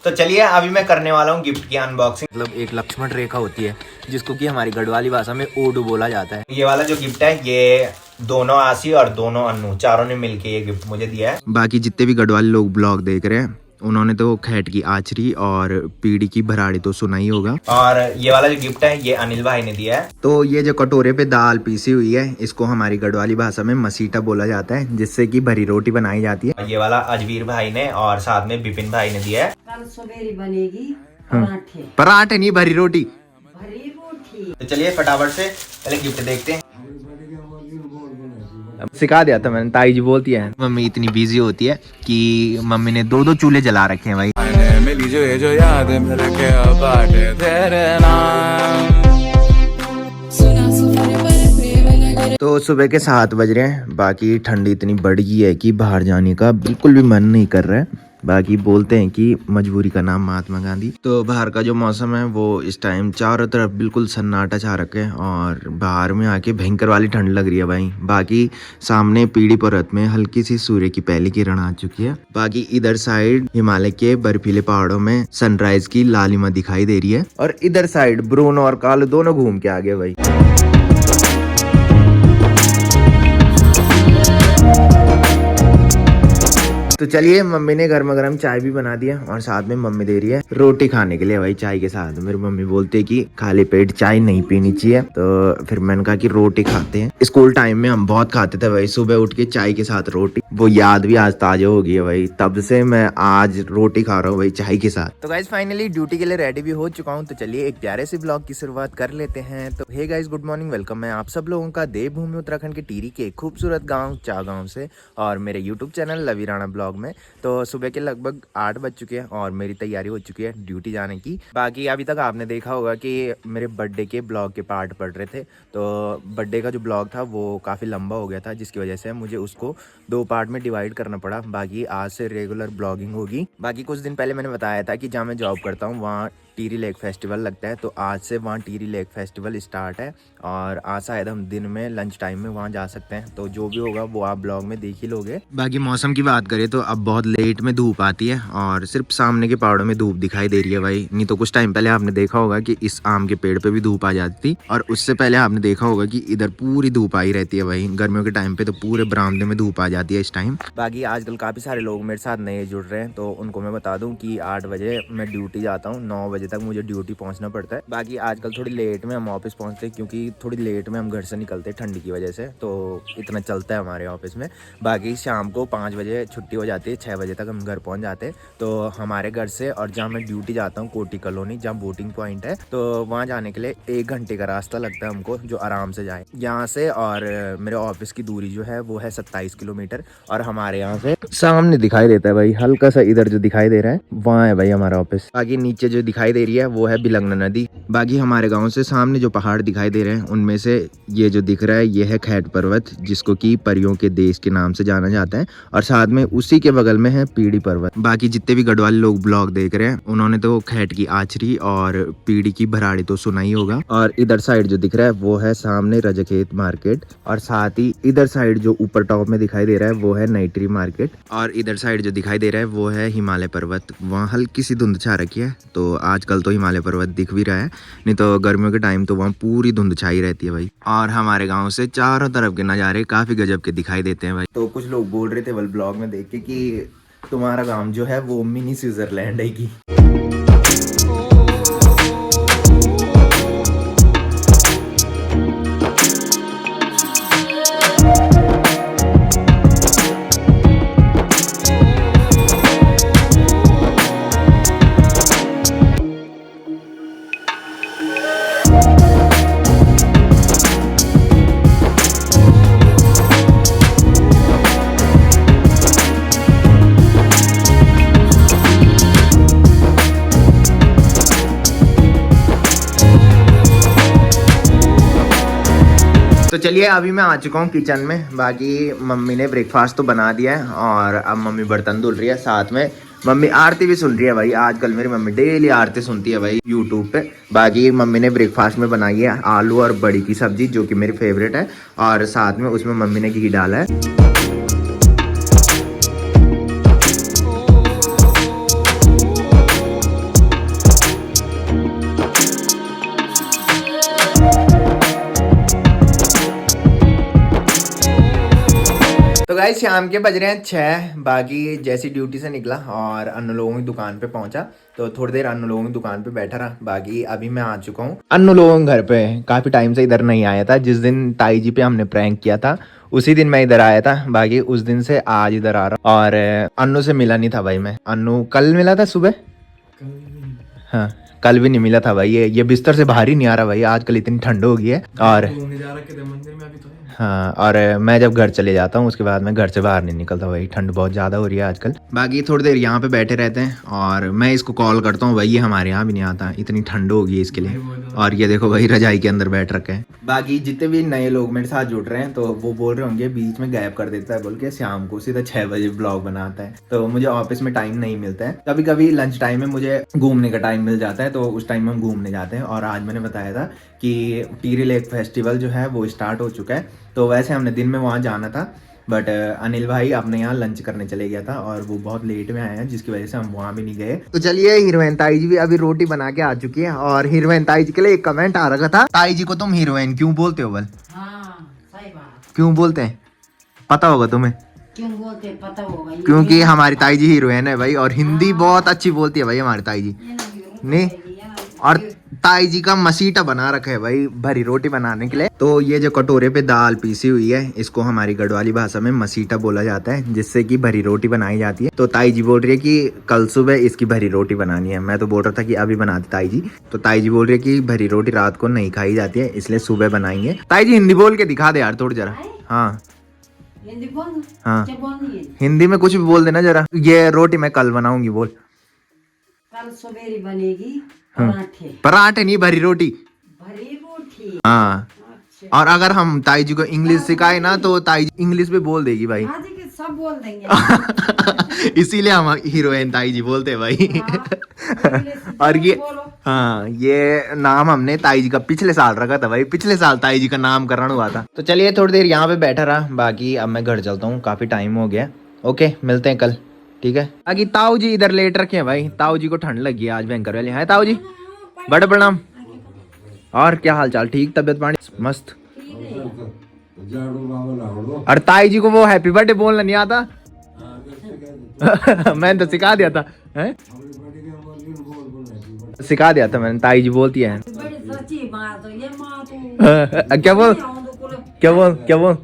तो चलिए अभी मैं करने वाला हूँ गिफ्ट की अनबॉक्सिंग। मतलब एक लक्ष्मण रेखा होती है जिसको कि हमारी गढ़वाली भाषा में ओडू बोला जाता है। ये वाला जो गिफ्ट है ये दोनों आशी और दोनों अन्नू चारों ने मिलके ये गिफ्ट मुझे दिया है। बाकी जितने भी गढ़वाली लोग ब्लॉग देख रहे हैं उन्होंने तो खैट की आचरी और पीढ़ी की भराड़ी तो सुना ही होगा। और ये वाला जो गिफ्ट है ये अनिल भाई ने दिया है। तो ये जो कटोरे पे दाल पीसी हुई है इसको हमारी गढ़वाली भाषा में मसीटा बोला जाता है, जिससे कि भरी रोटी बनाई जाती है। ये वाला अजवीर भाई ने और साथ में विपिन भाई ने दिया है। कल सवेरे बनेगी पराठे। पराठे नहीं, भरी रोटी। भरी रोटी। तो चलिए फटाफट से पहले गिफ्ट देखते हैं। सिखा दिया था मैंने, ताई जी बोलती है मम्मी इतनी बिजी होती है कि मम्मी ने दो चूल्हे जला रखे हैं भाई। मिली जो ये जो याद में रखे बाटे तेरे नाम। तो सुबह के 7 बज रहे हैं। बाकी ठंडी इतनी बढ़ गई है कि बाहर जाने का बिल्कुल भी मन नहीं कर रहा है। बाकी बोलते हैं कि मजबूरी का नाम महात्मा गांधी। तो बाहर का जो मौसम है वो इस टाइम चारों तरफ बिल्कुल सन्नाटा छा रखे है और बाहर में आके भयंकर वाली ठंड लग रही है भाई। बाकी सामने पीढ़ी पर्वत में हल्की सी सूर्य की पहली किरण आ चुकी है। बाकी इधर साइड हिमालय के बर्फीले पहाड़ों में सनराइज की लालिमा दिखाई दे रही है और इधर साइड ब्रूनो और कालो दोनों घूम के आ गए भाई। तो चलिए मम्मी ने गर्मा गर्म चाय भी बना दिया और साथ में मम्मी दे रही है रोटी खाने के लिए भाई चाय के साथ। मेरी मम्मी बोलती है कि खाली पेट चाय नहीं पीनी चाहिए, तो फिर मैंने कहा कि रोटी खाते हैं। स्कूल टाइम में हम बहुत खाते थे भाई, सुबह उठ के चाय के साथ रोटी। वो याद भी आज ताजा हो गई है भाई, तब से मैं आज रोटी खा रहा हूँ भाई चाय के साथ। तो गाइस फाइनली ड्यूटी के लिए रेडी भी हो चुका हूँ। तो चलिए एक प्यारे से ब्लॉग की शुरुआत कर लेते हैं। तो hey guys good morning, welcome है आप सब लोगों का देवभूमि उत्तराखंड के टिहरी के खूबसूरत गाँव चागांव से और मेरे यूट्यूब चैनल लवी राणा ब्लॉग में। तो सुबह के लगभग 8 बज चुके हैं और मेरी तैयारी हो चुकी है ड्यूटी जाने की। बाकी अभी तक आपने देखा होगा कि मेरे बर्थडे के ब्लॉग के पार्ट पड़ रहे थे। तो बर्थडे का जो ब्लॉग था वो काफ़ी लंबा हो गया था, जिसकी वजह से मुझे उसको 2 पार्ट में डिवाइड करना पड़ा। बाकी आज से रेगुलर ब्लॉगिंग होगी। बाकी कुछ दिन पहले मैंने बताया था कि जहाँ मैं जॉब करता हूँ वहाँ टिहरी लेक फेस्टिवल लगता है। तो आज से वहाँ टिहरी लेक फेस्टिवल स्टार्ट है और आज शायद हम दिन में लंच टाइम में वहाँ जा सकते हैं। तो जो भी होगा वो आप ब्लॉग में देख ही लोगे। बाकी मौसम की बात करें तो अब बहुत लेट में धूप आती है और सिर्फ सामने के पहाड़ों में धूप दिखाई दे रही है भाई। नहीं तो कुछ टाइम पहले आपने देखा होगा कि इस आम के पेड़ पे भी धूप आ जाती थी और उससे पहले आपने देखा होगा कि इधर पूरी धूप आई रहती है भाई। गर्मियों के टाइम पे तो पूरे बरामदे में धूप आ जाती है इस टाइम। बाकी आजकल काफी सारे लोग मेरे साथ नए जुड़ रहे हैं, तो उनको मैं बता दूं कि 8 बजे मैं ड्यूटी जाता हूँ, 9 बजे तक मुझे ड्यूटी पहुंचना पड़ता है। बाकी आजकल थोड़ी लेट में हम ऑफिस पहुंचते हैं क्योंकि थोड़ी लेट में हम घर से निकलते हैं ठंडी की वजह से, तो इतना चलता है हमारे ऑफिस में। बाकी शाम को 5 बजे छुट्टी हो जाती है, 6 बजे तक हम घर पहुंच जाते हैं। तो हमारे घर से और जहाँ मैं ड्यूटी जाता हूँ कोटी कॉलोनी जहाँ बोटिंग पॉइंट है, तो वहाँ जाने के लिए 1 घंटे का रास्ता लगता है हमको, जो आराम से जाए यहाँ से। और मेरे ऑफिस की दूरी जो है वो है 27 किलोमीटर और हमारे यहाँ से सामने दिखाई देता है भाई, हल्का सा इधर जो दिखाई दे रहा है वहाँ है भाई हमारा ऑफिस। बाकी नीचे जो दिखाई दे रही है वो है बिलंगना नदी। बाकी हमारे गांव से सामने जो पहाड़ दिखाई दे रहे हैं उनमें से ये जो दिख रहा है ये है खैट पर्वत, जिसको कि परियों के देश के नाम से जाना जाता है और साथ में उसी के बगल में है पीढ़ी पर्वत। बाकी जितने भी गढ़वाली लोग ब्लॉग देख रहे हैं उन्होंने तो खैट की आचरी और पीढ़ी की भराड़ी तो सुना ही होगा। और इधर साइड जो दिख रहा है वो है सामने रजखेत मार्केट और साथ ही इधर साइड जो ऊपर टॉप में दिखाई दे रहा है वो है नाइट्री मार्केट और इधर साइड जो दिखाई दे रहा है वो है हिमालय पर्वत। वहाँ हल्की सी धुंध छा रखी है, तो आजकल तो हिमालय पर्वत दिख भी रहा है, नहीं तो गर्मियों के टाइम तो वहाँ पूरी धुंध छाई रहती है भाई। और हमारे गांव से चारों तरफ के नज़ारे काफी गजब के दिखाई देते हैं भाई। तो कुछ लोग बोल रहे थे वल ब्लॉग में देख के कि तुम्हारा गांव जो है वो मिनी स्विट्जरलैंड है की। तो चलिए अभी मैं आ चुका हूँ किचन में। बाकी मम्मी ने ब्रेकफास्ट तो बना दिया है और अब मम्मी बर्तन धुल रही है, साथ में मम्मी आरती भी सुन रही है भाई। आजकल मेरी मम्मी डेली आरती सुनती है भाई यूट्यूब पे। बाकी मम्मी ने ब्रेकफास्ट में बनाई है आलू और बड़ी की सब्जी, जो कि मेरी फेवरेट है, और साथ में उसमें मम्मी ने घी डाला है। गाइस शाम के बज रहे हैं 6। बाकी जैसी ड्यूटी से निकला और अन्नू लोगों की दुकान पे पहुंचा तो थोड़ी देर अन्नू लोगों की दुकान पे बैठा रहा। बाकी अभी मैं आ चुका हूँ अन्नू लोगों के घर पे। काफी टाइम से इधर नहीं आया था। जिस दिन ताई जी पे हमने प्रैंक किया था उसी दिन मैं इधर आया था। बाकी उस दिन से आज इधर आ रहा और अन्नू से मिला नहीं था भाई मैं। अन्नू कल मिला था सुबह, हाँ कल भी नहीं मिला था भाई। ये बिस्तर से बाहर ही नहीं आ रहा भाई। आजकल इतनी ठंड हो गई है और हाँ, और मैं जब घर चले जाता हूँ उसके बाद मैं घर से बाहर नहीं निकलता भाई। ठंड बहुत ज़्यादा हो रही है आजकल। बाकी थोड़ी देर यहाँ पे बैठे रहते हैं और मैं इसको कॉल करता हूँ भाई। ये हमारे यहाँ भी नहीं आता, इतनी ठंड हो गई इसके लिए। और ये देखो भाई रजाई के अंदर बैठ रखे हैं। बाकी जितने भी नए लोग मेरे साथ जुड़ रहे हैं तो वो बोल रहे होंगे बीच में गैप कर देता है बोल के, शाम को सीधा 6 बजे ब्लॉग बनाता है। तो मुझे ऑफिस में टाइम नहीं मिलता है। कभी कभी लंच टाइम में मुझे घूमने का टाइम मिल जाता है तो उस टाइम हम घूमने जाते हैं। और आज मैंने बताया था कि टिहरी लेक फेस्टिवल जो है वो स्टार्ट हो चुका है। तो वैसे हमने दिन में वहाँ जाना था बट अनिल भाई अपने यहाँ लंच करने चले गया था और वो बहुत लेट में आए हैं जिसकी वजह से हम वहाँ भी नहीं गए। तो चलिए हीरोइन ताई जी भी अभी रोटी बना के आ चुकी है। और हीरोइन ताई जी के लिए एक कमेंट आ रखा था, ताई जी को तुम हीरोइन क्यों बोलते हो? बल हाँ सही बात। क्यों बोलते हैं पता होगा तुम्हें? क्यों बोलते पता होगा? क्योंकि हमारी ताई जी हीरोइन है भाई और हिंदी बहुत अच्छी बोलती है भाई हमारी ताई जी। नहीं, और ताई जी का मसीटा बना रखा है भाई भरी रोटी बनाने के लिए। तो ये जो कटोरे पे दाल पीसी हुई है इसको हमारी गढ़वाली भाषा में मसीटा बोला जाता है, जिससे कि भरी रोटी बनाई जाती है। तो ताई जी बोल रही है कि कल सुबह इसकी भरी रोटी बनानी है। मैं तो बोल रहा था कि अभी बनाती ताई जी। तो ताई जी बोल रही है कि भरी रोटी रात को नहीं खाई जाती है इसलिए सुबह बनाएंगे। ताई जी हिंदी बोल के दिखा दे यार थोड़ी जरा। हाँ हिंदी बोल। हाँ क्या बोलनी है? हिंदी में कुछ भी बोल देना जरा। ये रोटी मैं कल बनाऊंगी बोल। कल सवेरे बनेगी पराठे। पराठे नहीं, भरी रोटी। भरी रोटी। हाँ, अच्छा। और अगर हम ताई जी को इंग्लिश सिखाए ना तो ताई जी इंग्लिश में बोल देगी भाई। हाँ जी के सब बोल देंगे। इसीलिए हम हीरोइन ताई जी बोलते हैं भाई। और ये हाँ, ये नाम हमने ताई जी का पिछले साल रखा था भाई। पिछले साल ताई जी का नामकरण हुआ था। तो चलिए थोड़ी देर यहाँ पे बैठा रहा। बाकी अब मैं घर चलता हूँ, काफी टाइम हो गया। ओके मिलते हैं कल, ठीक है। बाकी ताऊ जी इधर लेट रखे हैं भाई। ताऊ जी को ठंड लगी है आज भयंकर वाली। है ताऊ जी बड़े प्रणाम। और क्या हाल चाल? ठीक, तबियत पानी मस्त। और ताई जी को वो हैप्पी बर्थडे बोलना नहीं आता? मैंने तो सिखा दिया था। हैं? सिखा दिया था मैंने। ताई जी बोलती है क्या बोल क्या बोल क्या बोल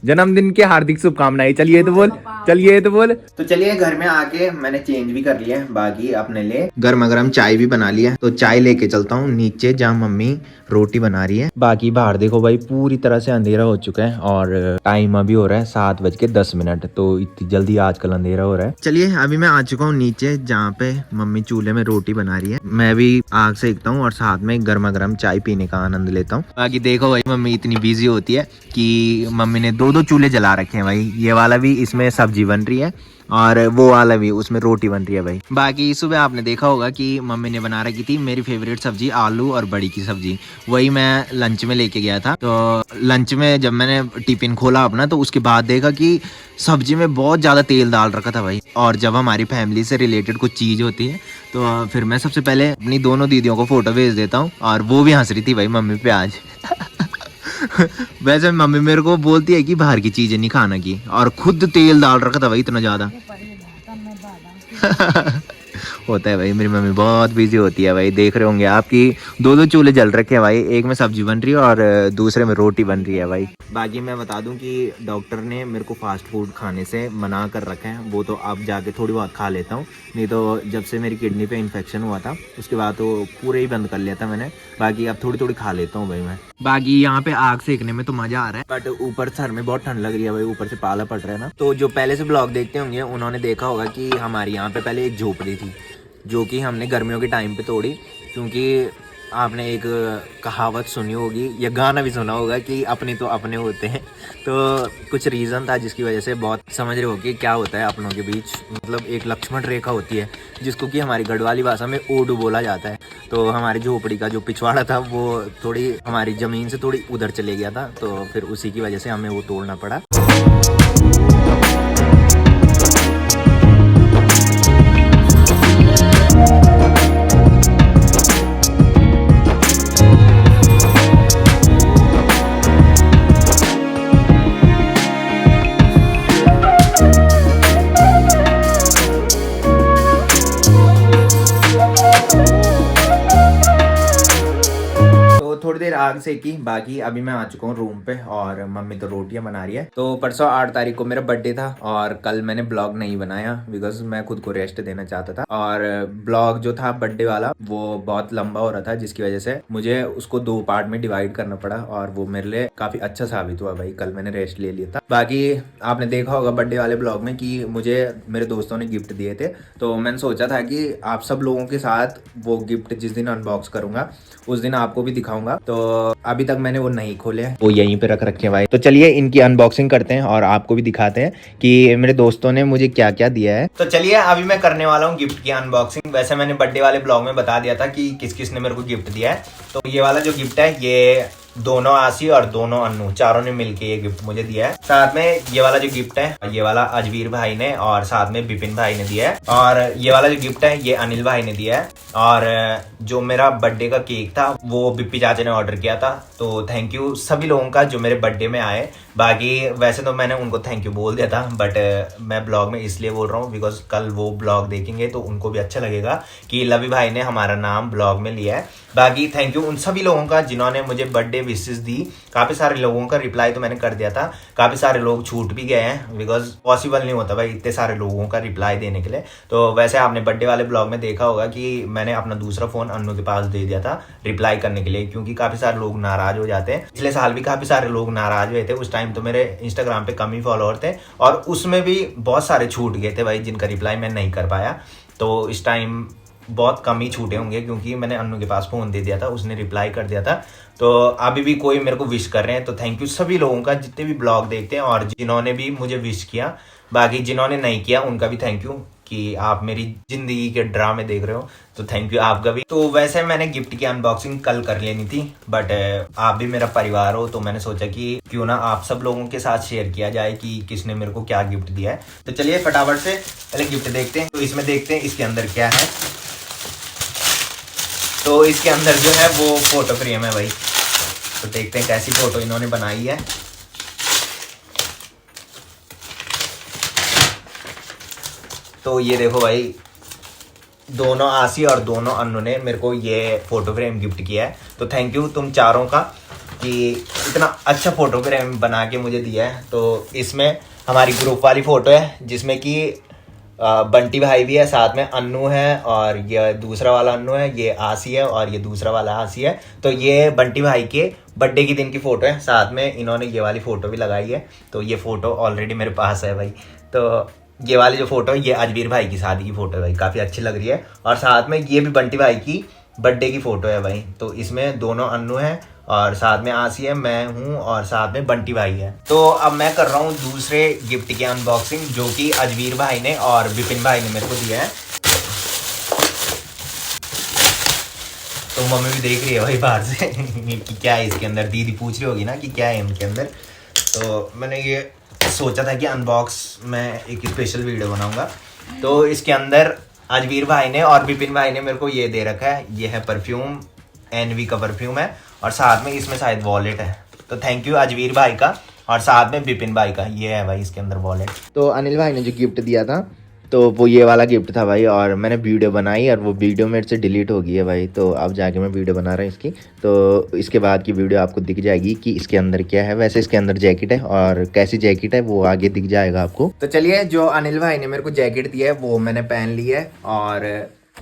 जन्मदिन के हार्दिक शुभकामनाएं। चलिए तो बोल, चलिए तो बोल। तो चलिए घर में आके मैंने चेंज भी कर लिया है। बाकी अपने लिए गर्मा गर्म चाय भी बना लिया। तो चाय लेके चलता हूँ नीचे जहाँ मम्मी रोटी बना रही है। बाकी बाहर देखो भाई पूरी तरह से अंधेरा हो चुका है और टाइम अभी हो रहा है 7:10। तो इतनी जल्दी आजकल अंधेरा हो रहा है। चलिए अभी मैं आ चुका हूँ नीचे जहाँ पे मम्मी चूल्हे में रोटी बना रही है। मैं भी आग सेकता हूँ और साथ में गर्मा गर्म चाय पीने का आनंद लेता हूँ। बाकी देखो भाई मम्मी इतनी बिजी होती है कि मम्मी ने दो चूल्हे जला रखे हैं भाई। ये वाला भी इसमें सब्जी बन रही है और वो वाला भी उसमें रोटी बन रही है भाई। बाकी सुबह आपने देखा होगा कि मम्मी ने बना रखी थी मेरी फेवरेट सब्जी आलू और बड़ी की सब्जी। वही मैं लंच में लेके गया था। तो लंच में जब मैंने टिफिन खोला अपना तो उसके बाद देखा कि सब्जी में बहुत ज़्यादा तेल डाल रखा था भाई। और जब हमारी फैमिली से रिलेटेड कुछ चीज़ होती है तो फिर मैं सबसे पहले अपनी दोनों दीदियों को फोटो भेज देता हूँ और वो भी हंस रही थी भाई मम्मी पे आज। वैसे मम्मी मेरे को बोलती है कि बाहर की चीजें नहीं खाना की और खुद तेल डाल रखा था भाई इतना ज्यादा। होता है भाई, मेरी मम्मी बहुत बिजी होती है भाई। देख रहे होंगे आपकी दो चूल्हे जल रखे हैं भाई। एक में सब्जी बन रही है और दूसरे में रोटी बन रही है भाई। बाकी मैं बता दूं कि डॉक्टर ने मेरे को फास्ट फूड खाने से मना कर रखा है। वो तो अब जाके थोड़ी बहुत खा लेता हूँ, नहीं तो जब से मेरी किडनी पे इन्फेक्शन हुआ था उसके बाद तो पूरे ही बंद कर लिया था मैंने। बाकी अब थोड़ी थोड़ी खा लेता हूँ भाई मैं। बाकी यहाँ पे आग सेकने में तो मजा आ रहा है बट ऊपर सर में बहुत ठंड लग रही है भाई। ऊपर से पाला पड़ रहा है ना। तो जो पहले से ब्लॉग देखते होंगे उन्होंने देखा होगा कि हमारे यहाँ पे पहले एक झोपड़ी थी जो कि हमने गर्मियों के टाइम पे तोड़ी। क्योंकि आपने एक कहावत सुनी होगी या गाना भी सुना होगा कि अपने तो अपने होते हैं। तो कुछ रीज़न था जिसकी वजह से बहुत समझ रहे हो कि क्या होता है अपनों के बीच। मतलब एक लक्ष्मण रेखा होती है जिसको कि हमारी गढ़वाली भाषा में ओडू बोला जाता है। तो हमारी झोपड़ी का जो पिछवाड़ा था वो थोड़ी हमारी ज़मीन से थोड़ी उधर चले गया था। तो फिर उसी की वजह से हमें वो तोड़ना पड़ा। थोड़ी देर आग सेकी, बाकी अभी मैं आ चुका हूँ रूम पे और मम्मी तो रोटियां बना रही है। तो परसों 8 तारीख को मेरा बर्थडे था और कल मैंने ब्लॉग नहीं बनाया बिकॉज मैं खुद को रेस्ट देना चाहता था। और ब्लॉग जो था बर्थडे वाला वो बहुत लंबा हो रहा था, जिसकी वजह से मुझे उसको 2 पार्ट में डिवाइड करना पड़ा और वो मेरे लिए काफी अच्छा साबित हुआ भाई। कल मैंने रेस्ट ले लिया था। बाकी आपने देखा होगा बर्थडे वाले ब्लॉग में कि मुझे मेरे दोस्तों ने गिफ्ट दिए थे, तो मैंने सोचा था कि आप सब लोगों के साथ वो गिफ्ट जिस दिन अनबॉक्स करूंगा उस दिन आपको भी दिखाऊंगा। तो अभी तक मैंने वो नहीं खोले हैं, वो यहीं पे रख रखे हैं भाई। तो चलिए इनकी अनबॉक्सिंग करते हैं और आपको भी दिखाते हैं कि मेरे दोस्तों ने मुझे क्या क्या दिया है। तो चलिए अभी मैं करने वाला हूँ गिफ्ट की अनबॉक्सिंग। वैसे मैंने बर्थडे वाले ब्लॉग में बता दिया था कि किस किस ने मेरे को गिफ्ट दिया है। तो ये वाला जो गिफ्ट है ये दोनों आसी और दोनों अन्नू चारों ने मिलके ये गिफ्ट मुझे दिया है। साथ में ये वाला जो गिफ्ट है ये वाला अजवीर भाई ने और साथ में बिपिन भाई ने दिया है। और ये वाला जो गिफ्ट है ये अनिल भाई ने दिया है। और जो मेरा बर्थडे का केक था वो बिप्पी चाचा ने ऑर्डर किया था। तो थैंक यू सभी लोगों का जो मेरे बर्थडे में आए। बाकी वैसे तो मैंने उनको थैंक यू बोल दिया था, बट मैं ब्लॉग में इसलिए बोल रहा हूँ बिकॉज कल वो ब्लॉग देखेंगे तो उनको भी अच्छा लगेगा कि लवी भाई ने हमारा नाम ब्लॉग में लिया है। बाकी थैंक यू उन सभी लोगों का जिन्होंने मुझे बर्थडे विशेस दी। काफी सारे लोगों का रिप्लाई तो मैंने कर दिया था, काफी सारे लोग छूट भी गए हैं बिकॉज पॉसिबल नहीं होता भाई इतने सारे लोगों का रिप्लाई देने के लिए। तो वैसे आपने बर्थडे वाले ब्लॉग में देखा होगा कि मैंने अपना दूसरा फोन अन्नू के पास दे दिया था रिप्लाई करने के लिए, क्योंकि काफी सारे लोग नाराज हो जाते हैं। पिछले साल भी काफी सारे लोग नाराज हुए थे, उस टाइम तो मेरे इंस्टाग्राम पे कम ही फॉलोअर थे और उसमें भी बहुत सारे छूट गए थे भाई जिनका रिप्लाई मैं नहीं कर पाया। तो इस टाइम बहुत कम ही छूटे होंगे क्योंकि मैंने अन्नू के पास फोन दे दिया था, उसने रिप्लाई कर दिया था। तो अभी भी कोई मेरे को विश कर रहे हैं, तो थैंक यू सभी लोगों का जितने भी ब्लॉग देखते हैं और जिन्होंने भी मुझे विश किया। बाकी जिन्होंने नहीं किया उनका भी थैंक यू कि आप मेरी जिंदगी के ड्रामे देख रहे हो, तो थैंक यू आपका भी। तो वैसे मैंने गिफ्ट की अनबॉक्सिंग कल कर लेनी थी, बट आप भी मेरा परिवार हो तो मैंने सोचा कि क्यों ना आप सब लोगों के साथ शेयर किया जाए कि किसने मेरे को क्या गिफ्ट दिया है। तो चलिए फटाफट से पहले गिफ्ट देखते हैं। तो इसमें देखते हैं इसके अंदर क्या है। तो इसके अंदर जो है वो फोटो फ्रेम है भाई। तो देखते हैं कैसी फोटो इन्होंने बनाई है। तो ये देखो भाई, दोनों आसी और दोनों अन्नू ने मेरे को ये फोटो फ्रेम गिफ्ट किया है। तो थैंक यू तुम चारों का कि इतना अच्छा फोटो फ्रेम बना के मुझे दिया है। तो इसमें हमारी ग्रुप वाली फोटो है जिसमें कि बंटी भाई भी है, साथ में अन्नू है और ये दूसरा वाला अन्नू है, ये आसी है और ये दूसरा वाला आसी है। तो ये बंटी भाई के बर्थडे के दिन की फोटो है, साथ में इन्होंने ये वाली फोटो भी लगाई है। तो ये फोटो ऑलरेडी मेरे पास है भाई। तो ये वाली जो फोटो है ये अजवीर भाई की शादी की फोटो है भाई, काफ़ी अच्छी लग रही है। और साथ में ये भी बंटी भाई की बर्थडे की फोटो है भाई। तो इसमें दोनों अन्नू है और साथ में आसी है, मैं हूँ और साथ में बंटी भाई है। तो अब मैं कर रहा हूँ दूसरे गिफ्ट की अनबॉक्सिंग जो कि अजवीर भाई ने और बिपिन भाई ने मेरे को दिया है। तो मम्मी भी देख रही है भाई बाहर से कि क्या है इसके अंदर। दीदी पूछ रही होगी ना कि क्या है इनके अंदर। तो मैंने ये सोचा था कि अनबॉक्स मैं एक स्पेशल वीडियो बनाऊंगा। तो इसके अंदर अजवीर भाई ने और बिपिन भाई ने मेरे को ये दे रखा है, ये है परफ्यूम, एनवी का परफ्यूम है और साथ में इसमें शायद वॉलेट है। तो थैंक यू अजवीर भाई का और साथ में बिपिन भाई का, ये है भाई इसके अंदर वॉलेट। तो अनिल भाई ने जो गिफ्ट दिया था तो वो ये वाला गिफ्ट था भाई, और मैंने वीडियो बनाई और वो वीडियो मेरे से डिलीट हो गई है भाई। तो अब जाके मैं वीडियो बना रहा हूँ इसकी, तो इसके बाद की वीडियो आपको दिख जाएगी कि इसके अंदर क्या है। वैसे इसके अंदर जैकेट है और कैसी जैकेट है वो आगे दिख जाएगा आपको। तो चलिए, जो अनिल भाई ने मेरे को जैकेट दिया है वो मैंने पहन ली है और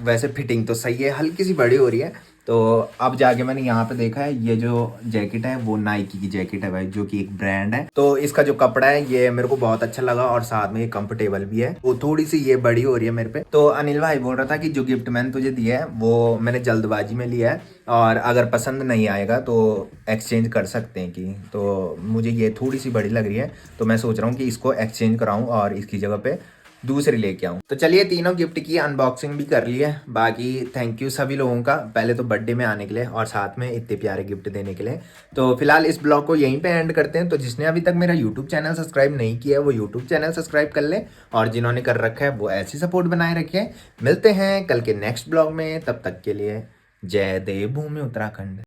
वैसे फिटिंग तो सही है, हल्की सी बड़ी हो रही है। तो अब जाके मैंने यहाँ पे देखा है ये जो जैकेट है वो नाइकी की जैकेट है भाई, जो कि एक ब्रांड है। तो इसका जो कपड़ा है ये मेरे को बहुत अच्छा लगा और साथ में ये कंफर्टेबल भी है। वो थोड़ी सी ये बड़ी हो रही है मेरे पे। तो अनिल भाई बोल रहा था कि जो गिफ्ट मैंने तुझे दिया है वो मैंने जल्दबाजी में लिया है और अगर पसंद नहीं आएगा तो एक्सचेंज कर सकते हैं कि। तो मुझे ये थोड़ी सी बड़ी लग रही है तो मैं सोच रहा हूँ कि इसको एक्सचेंज कराऊँ और इसकी जगह पे दूसरी लेके आऊँ। तो चलिए, तीनों गिफ्ट की अनबॉक्सिंग भी कर ली है। बाकी थैंक यू सभी लोगों का, पहले तो बर्थडे में आने के लिए और साथ में इतने प्यारे गिफ्ट देने के लिए। तो फिलहाल इस ब्लॉग को यहीं पे एंड करते हैं। तो जिसने अभी तक मेरा यूट्यूब चैनल सब्सक्राइब नहीं किया है वो यूट्यूब चैनल सब्सक्राइब कर ले, और जिन्होंने कर रखा है वो ऐसी सपोर्ट बनाए रखे। मिलते हैं कल के नेक्स्ट ब्लॉग में, तब तक के लिए जय देवभूमि उत्तराखंड।